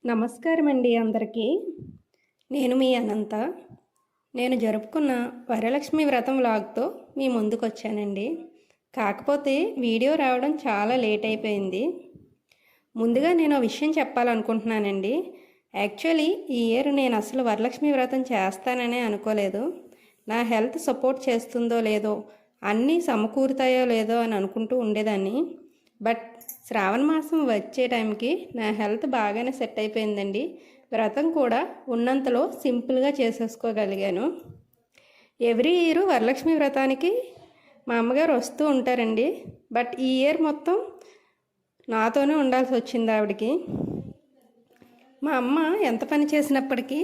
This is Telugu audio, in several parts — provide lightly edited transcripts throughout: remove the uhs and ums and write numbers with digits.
నమస్కారం అండి అందరికీ. నేను మీ అనంత. నేను జరుపుకున్న వరలక్ష్మి వ్రతం వ్లాగ్తో మీ ముందుకు వచ్చానండి. కాకపోతే వీడియో రావడం చాలా లేట్ అయిపోయింది. ముందుగా నేను ఒక విషయం చెప్పాలనుకుంటున్నానండి. యాక్చువల్లీ ఈ ఇయర్ నేను అసలు వరలక్ష్మి వ్రతం చేస్తాననే అనుకోలేదు. నా హెల్త్ సపోర్ట్ చేస్తుందో లేదో, అన్నీ సమకూరుతాయో లేదో అని అనుకుంటూ ఉండేదాన్ని. బట్ శ్రావణ మాసం వచ్చే టైంకి నా హెల్త్ బాగానే సెట్ అయిపోయిందండి. వ్రతం కూడా ఉన్నంతలో సింపుల్గా చేసేసుకోగలిగాను. ఎవ్రీ ఇయర్ వరలక్ష్మి వ్రతానికి మా అమ్మగారు వస్తూ ఉంటారండి. బట్ ఈ ఇయర్ మొత్తం నాతోనే ఉండాల్సి వచ్చింది ఆవిడకి. మా అమ్మ ఎంత పని చేసినప్పటికీ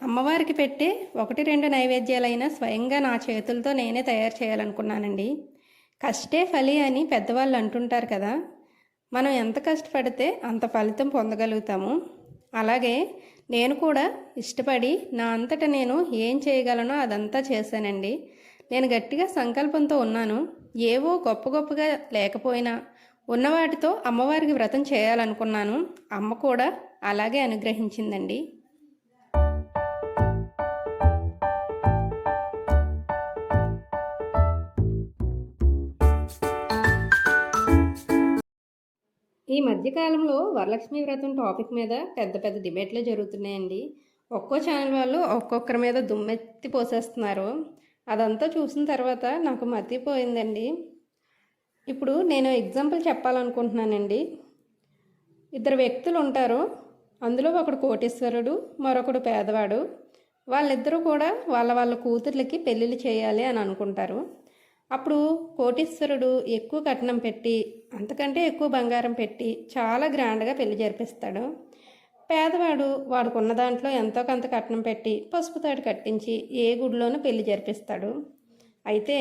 అమ్మవారికి పెట్టే 1-2 నైవేద్యాలైనా స్వయంగా నా చేతులతో నేనే తయారు చేయాలనుకున్నానండి. కష్టే ఫలి అని పెద్దవాళ్ళు అంటుంటారు కదా. మనం ఎంత కష్టపడితే అంత ఫలితం పొందగలుగుతాము. అలాగే నేను కూడా ఇష్టపడి నా అంతటా నేను ఏం చేయగలనో అదంతా చేశానండి. నేను గట్టిగా సంకల్పంతో ఉన్నాను. ఏవో గొప్పగా లేకపోయినా ఉన్నవాటితో అమ్మవారికి వ్రతం చేయాలనుకున్నాను. అమ్మ కూడా అలాగే అనుగ్రహించిందండి. ఈ మధ్యకాలంలో వరలక్ష్మి వ్రతం టాపిక్ మీద పెద్ద డిబేట్లు జరుగుతున్నాయండి. ఒక్కో ఛానల్ వాళ్ళు ఒక్కొక్కరి మీద దుమ్మెత్తి పోసేస్తున్నారు. అదంతా చూసిన తర్వాత నాకు మర్చిపోయిందండి. ఇప్పుడు నేను ఎగ్జాంపుల్ చెప్పాలనుకుంటున్నానండి. 2 వ్యక్తులు ఉంటారు. అందులో ఒకడు కోటీశ్వరుడు, మరొకడు పేదవాడు. వాళ్ళిద్దరూ కూడా వాళ్ళ కూతుర్లకి పెళ్ళిళ్ళు చేయాలి అని అనుకుంటారు. అప్పుడు కోటీశ్వరుడు ఎక్కువ కట్నం పెట్టి, అంతకంటే ఎక్కువ బంగారం పెట్టి చాలా గ్రాండ్గా పెళ్లి జరిపిస్తాడు. పేదవాడు వాడుకున్న దాంట్లో ఎంతో కొంత కట్నం పెట్టి పసుపు తాడు కట్టించి ఏ గుడిలోనూ పెళ్లి జరిపిస్తాడు. అయితే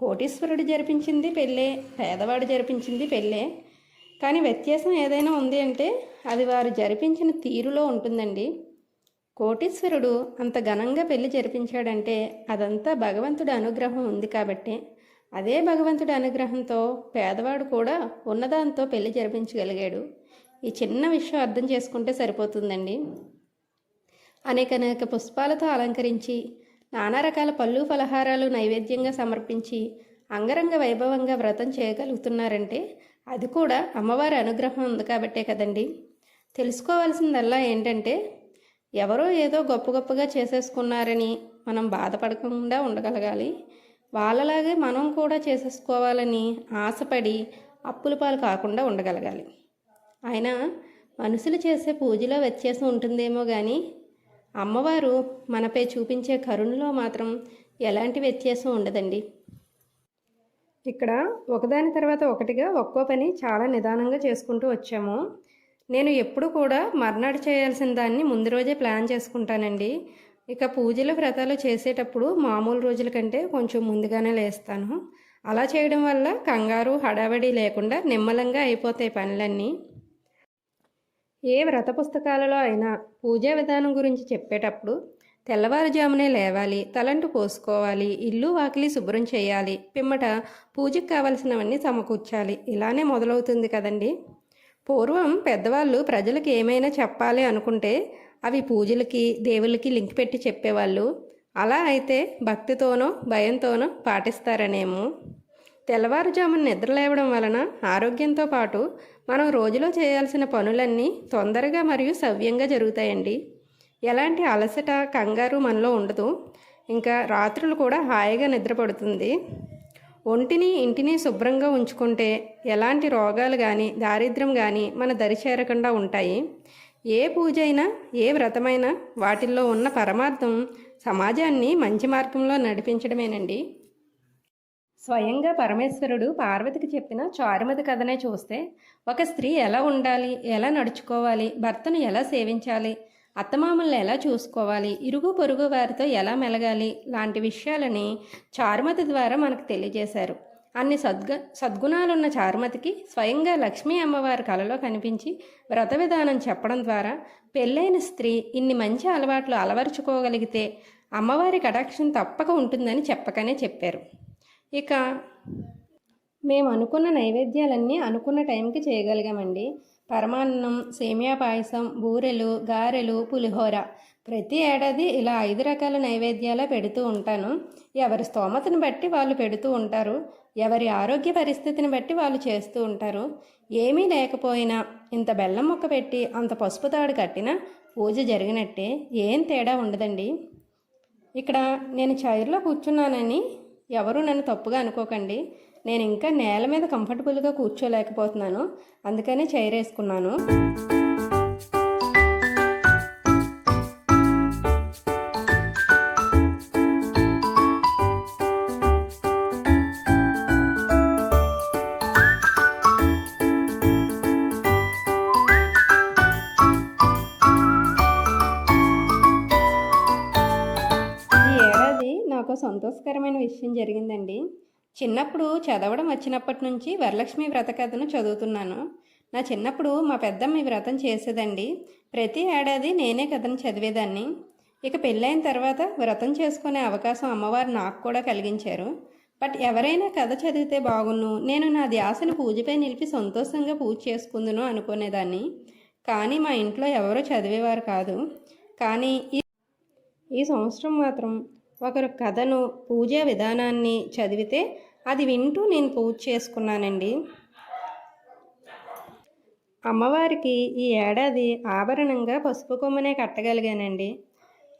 కోటీశ్వరుడు జరిపించింది పెళ్ళే, పేదవాడు జరిపించింది పెళ్ళే. కానీ వ్యత్యాసం ఏదైనా ఉంది అంటే అది వారు జరిపించిన తీరులో ఉంటుందండి. కోటీశ్వరుడు అంత ఘనంగా పెళ్లి జరిపించాడంటే అదంతా భగవంతుడి అనుగ్రహం ఉంది కాబట్టి. అదే భగవంతుడి అనుగ్రహంతో పేదవాడు కూడా ఉన్నదాంతో పెళ్లి జరిపించగలిగాడు. ఈ చిన్న విషయం అర్థం చేసుకుంటే సరిపోతుందండి. అనేక పుష్పాలతో అలంకరించి నానా రకాల పళ్ళు ఫలహారాలు నైవేద్యంగా సమర్పించి అంగరంగ వైభవంగా వ్రతం చేయగలుగుతున్నారంటే అది కూడా అమ్మవారి అనుగ్రహం ఉంది కాబట్టే కదండి. తెలుసుకోవాల్సిందల్లా ఏంటంటే ఎవరో ఏదో గొప్పగా చేసేసుకున్నారని మనం బాధపడకుండా ఉండగలగాలి. వాళ్ళలాగే మనం కూడా చేసేసుకోవాలని ఆశపడి అప్పుల పాలు కాకుండా ఉండగలగాలి. అయినా మనుషులు చేసే పూజలో వ్యత్యాసం ఉంటుందేమో కానీ అమ్మవారు మనపై చూపించే కరుణలో మాత్రం ఎలాంటి వ్యత్యాసం ఉండదండి. ఇక్కడ ఒకదాని తర్వాత ఒకటిగా ఒక్కో పని చాలా నిదానంగా చేసుకుంటూ వచ్చాము. నేను ఎప్పుడు కూడా మర్నాడు చేయాల్సిన దాన్ని ముందు రోజే ప్లాన్ చేసుకుంటానండి. ఇక పూజలు వ్రతాలు చేసేటప్పుడు మామూలు రోజుల కంటే కొంచెం ముందుగానే లేస్తాను. అలా చేయడం వల్ల కంగారు హడావడి లేకుండా నిమ్మలంగా అయిపోతాయి పనులన్నీ. ఏ వ్రత పుస్తకాలలో అయినా పూజా విధానం గురించి చెప్పేటప్పుడు తెల్లవారుజామునే లేవాలి, తలంటు పోసుకోవాలి, ఇల్లు వాకిలి శుభ్రం చేయాలి, పిమ్మట పూజకు కావలసినవన్నీ సమకూర్చాలి, ఇలానే మొదలవుతుంది కదండి. పూర్వం పెద్దవాళ్ళు ప్రజలకు ఏమైనా చెప్పాలి అనుకుంటే అవి పూజలకి దేవుళ్ళకి లింక్ పెట్టి చెప్పేవాళ్ళు. అలా అయితే భక్తితోనో భయంతోనో పాటిస్తారనేమో. తెల్లవారుజామున నిద్రలేవడం వలన ఆరోగ్యంతో పాటు మనం రోజులో చేయాల్సిన పనులన్నీ తొందరగా మరియు సవ్యంగా జరుగుతాయండి. ఎలాంటి అలసట కంగారు మనలో ఉండదు. ఇంకా రాత్రులు కూడా హాయిగా నిద్రపడుతుంది. ఒంటిని ఇంటిని శుభ్రంగా ఉంచుకుంటే ఎలాంటి రోగాలు కానీ దారిద్ర్యం కానీ మన దరి చేరకుండా ఉంటాయి. ఏ పూజ అయినా ఏ వ్రతమైనా వాటిల్లో ఉన్న పరమార్థం సమాజాన్ని మంచి మార్గంలో నడిపించడమేనండి. స్వయంగా పరమేశ్వరుడు పార్వతికి చెప్పిన చారుమతి కథనే చూస్తే ఒక స్త్రీ ఎలా ఉండాలి, ఎలా నడుచుకోవాలి, భర్తను ఎలా సేవించాలి, అత్తమామల్ని ఎలా చూసుకోవాలి, ఇరుగు పొరుగు వారితో ఎలా మెలగాలి లాంటి విషయాలని చారుమతి ద్వారా మనకు తెలియజేశారు. అన్ని సద్గుణాలున్న చారుమతికి స్వయంగా లక్ష్మీ అమ్మవారి కలలో కనిపించి వ్రత విధానం చెప్పడం ద్వారా పెళ్ళైన స్త్రీ ఇన్ని మంచి అలవాట్లు అలవరుచుకోగలిగితే అమ్మవారి కటాక్షం తప్పక ఉంటుందని చెప్పకనే చెప్పారు. ఇక మేము అనుకున్న నైవేద్యాలన్నీ అనుకున్న టైంకి చేయగలిగామండి. పరమాన్నం, సేమియా పాయసం, బూరెలు, గారెలు, పులిహోర. ప్రతి ఏడాది ఇలా 5 రకాల నైవేద్యాలు పెడుతూ ఉంటాను. ఎవరి స్తోమతను బట్టి వాళ్ళు పెడుతూ ఉంటారు. ఎవరి ఆరోగ్య పరిస్థితిని బట్టి వాళ్ళు చేస్తూ ఉంటారు. ఏమీ లేకపోయినా ఇంత బెల్లం ముక్క పెట్టి అంత పసుపు తాడు కట్టినా పూజ జరిగినట్టే, ఏం తేడా ఉండదండి. ఇక్కడ నేను చైర్లో కూర్చున్నానని ఎవరు నన్ను తప్పుగా అనుకోకండి. నేను ఇంకా నేల మీద కంఫర్టబుల్గా కూర్చోలేకపోతున్నాను, అందుకనే చైర్ వేసుకున్నాను. ఈ ఏడాది నాకు సంతోషకరమైన విషయం జరిగిందండి. చిన్నప్పుడు చదవడం వచ్చినప్పటి నుంచి వరలక్ష్మి వ్రత కథను చదువుతున్నాను. నా చిన్నప్పుడు మా పెద్దమ్మ ఈ వ్రతం చేసేదండి. ప్రతి ఏడాది నేనే కథను చదివేదాన్ని. ఇక పెళ్ళైన తర్వాత వ్రతం చేసుకునే అవకాశం అమ్మవారు నాకు కూడా కలిగించారు. బట్ ఎవరైనా కథ చదివితే బాగున్ను, నేను నా ధ్యాసను పూజపై నిలిపి సంతోషంగా పూజ చేసుకుందును అనుకునేదాన్ని. కానీ మా ఇంట్లో ఎవరూ చదివేవారు కాదు. కానీ ఈ సంవత్సరం మాత్రం ఒకరు కథను, పూజా విధానాన్ని చదివితే అది వింటూ నేను పూజ చేసుకున్నానండి. అమ్మవారికి ఈ ఏడాది ఆభరణంగా పసుపు కొమ్మనే కట్టగలిగానండి.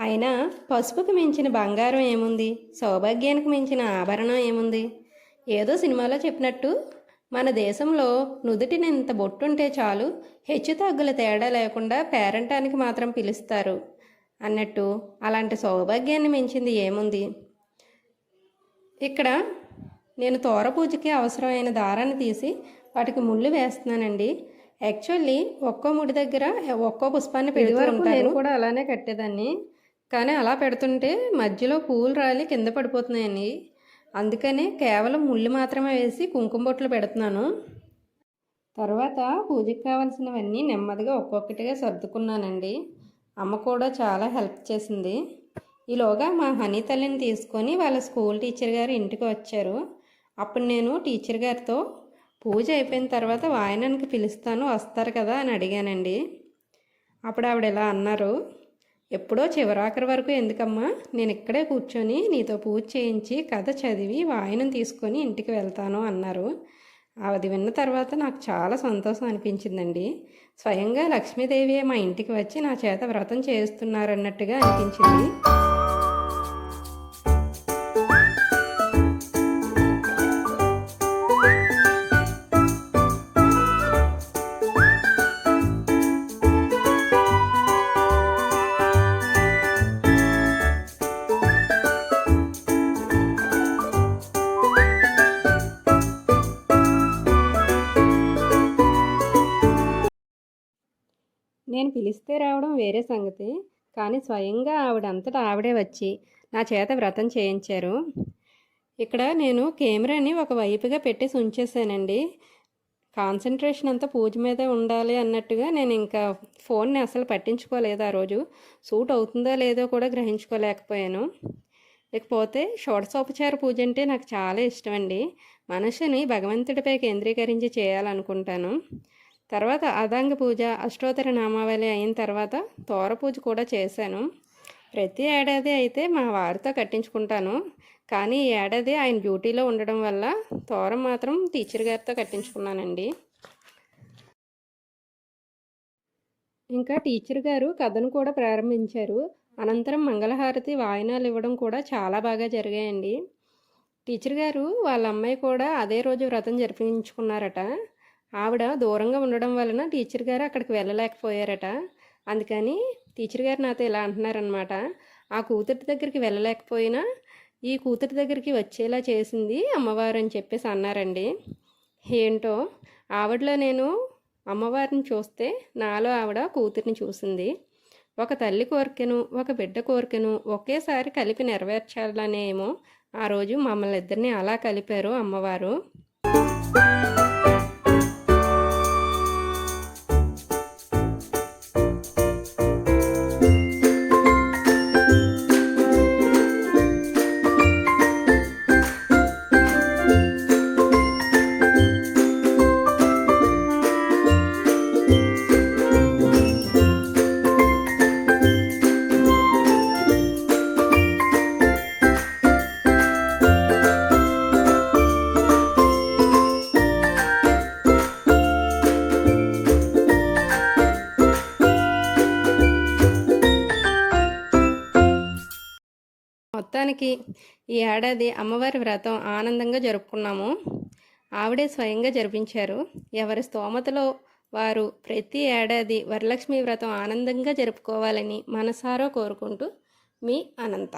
అయినా పసుపుకి మించిన బంగారం ఏముంది, సౌభాగ్యానికి మించిన ఆభరణం ఏముంది? ఏదో సినిమాలో చెప్పినట్టు మన దేశంలో నుదుటిన ఇంత బొట్టుంటే చాలు, హెచ్చుతగ్గుల తేడా లేకుండా పేరంటానికి మాత్రం పిలుస్తారు అన్నట్టు అలాంటి సౌభాగ్యాన్ని మించింది ఏముంది? ఇక్కడ నేను తోర పూజకి అవసరమైన దారాన్ని తీసి వాటికి ముళ్ళు వేస్తున్నానండి. యాక్చువల్లీ ఒక్కో ముడి దగ్గర ఒక్కో పుష్పాన్ని పెడుతూ ఉంటాను. నేను కూడా అలానే కట్టేదాన్ని, కానీ అలా పెడుతుంటే మధ్యలో పూలు రాలి కింద పడిపోతున్నాయని, అందుకనే కేవలం ముళ్ళు మాత్రమే వేసి కుంకుమ బొట్లు పెడుతున్నాను. తర్వాత పూజకి కావాల్సినవన్నీ నెమ్మదిగా ఒక్కొక్కటిగా సర్దుకున్నానండి. అమ్మ కూడా చాలా హెల్ప్ చేసింది. ఈలోగా మా హనీ తల్లిని తీసుకొని వాళ్ళ స్కూల్ టీచర్ గారు ఇంటికి వచ్చారు. అప్పుడు నేను టీచర్ గారితో పూజ అయిపోయిన తర్వాత వాయనానికి పిలుస్తాను, వస్తారు కదా అని అడిగానండి. అప్పుడు ఆవిడ ఇలా అన్నారు, ఎప్పుడో చివరాఖరి వరకు ఎందుకమ్మా, నేను ఇక్కడే కూర్చొని నీతో పూజ చేయించి కథ చదివి వాయనం తీసుకొని ఇంటికి వెళ్తాను అన్నారు. అది విన్న తర్వాత నాకు చాలా సంతోషం అనిపించిందండి. స్వయంగా లక్ష్మీదేవియే మా ఇంటికి వచ్చి నా చేత వ్రతం చేస్తున్నారన్నట్టుగా అనిపించింది. నేను పిలిస్తే రావడం వేరే సంగతి, కానీ స్వయంగా ఆవిడంతటా ఆవిడే వచ్చి నా చేత వ్రతం చేయించారు. ఇక్కడ నేను కెమెరాని ఒక వైపుగా పెట్టేసి ఉంచేసానండి. కాన్సన్ట్రేషన్ అంతా పూజ మీదే ఉండాలి అన్నట్టుగా నేను ఇంకా ఫోన్ని అసలు పట్టించుకోలేదు. ఆ రోజు సూట్ అవుతుందో లేదో కూడా గ్రహించుకోలేకపోయాను. ఇకపోతే షోడశోపచార పూజ అంటే నాకు చాలా ఇష్టం అండి. మనసుని భగవంతుడిపై కేంద్రీకరించి చేయాలనుకుంటాను. తర్వాత అదాంగ పూజ, అష్టోత్తర నామావళి అయిన తర్వాత తోర పూజ కూడా చేశాను. ప్రతి ఏడాది అయితే మా వారితో కట్టించుకుంటాను, కానీ ఈ ఏడాది ఆయన డ్యూటీలో ఉండడం వల్ల తోరం మాత్రం టీచర్ గారితో కట్టించుకున్నానండి. ఇంకా టీచర్ గారు కథను కూడా ప్రారంభించారు. అనంతరం మంగళహారతి, వాయినాలు ఇవ్వడం కూడా చాలా బాగా జరిగాయండి. టీచర్ గారు వాళ్ళ అమ్మాయి కూడా అదే రోజు వ్రతం జరిపించుకున్నారట. ఆవిడ దూరంగా ఉండడం వలన టీచర్ గారు అక్కడికి వెళ్ళలేకపోయారట. అందుకని టీచర్ గారు నాతో ఇలా అంటున్నారనమాట, ఆ కూతురి దగ్గరికి వెళ్ళలేకపోయినా ఈ కూతురి దగ్గరికి వచ్చేలా చేసింది అమ్మవారు అని చెప్పేసి అన్నారండి. ఏంటో ఆవిడలో నేను అమ్మవారిని చూస్తే నాలో ఆవిడ కూతురిని చూసింది. ఒక తల్లి కోరికను, ఒక బిడ్డ కోరికను ఒకేసారి కలిపి నెరవేర్చాలనేమో ఆ రోజు మమ్మల్ని ఇద్దరిని అలా కలిపారు అమ్మవారు. మొత్తానికి ఈ ఏడాది అమ్మవారి వ్రతం ఆనందంగా జరుపుకున్నాము. ఆవిడే స్వయంగా జరిపించారు. ఎవరి స్తోమతలో వారు ప్రతి ఏడాది వరలక్ష్మి వ్రతం ఆనందంగా జరుపుకోవాలని మనసారా కోరుకుంటూ మీ అనంత.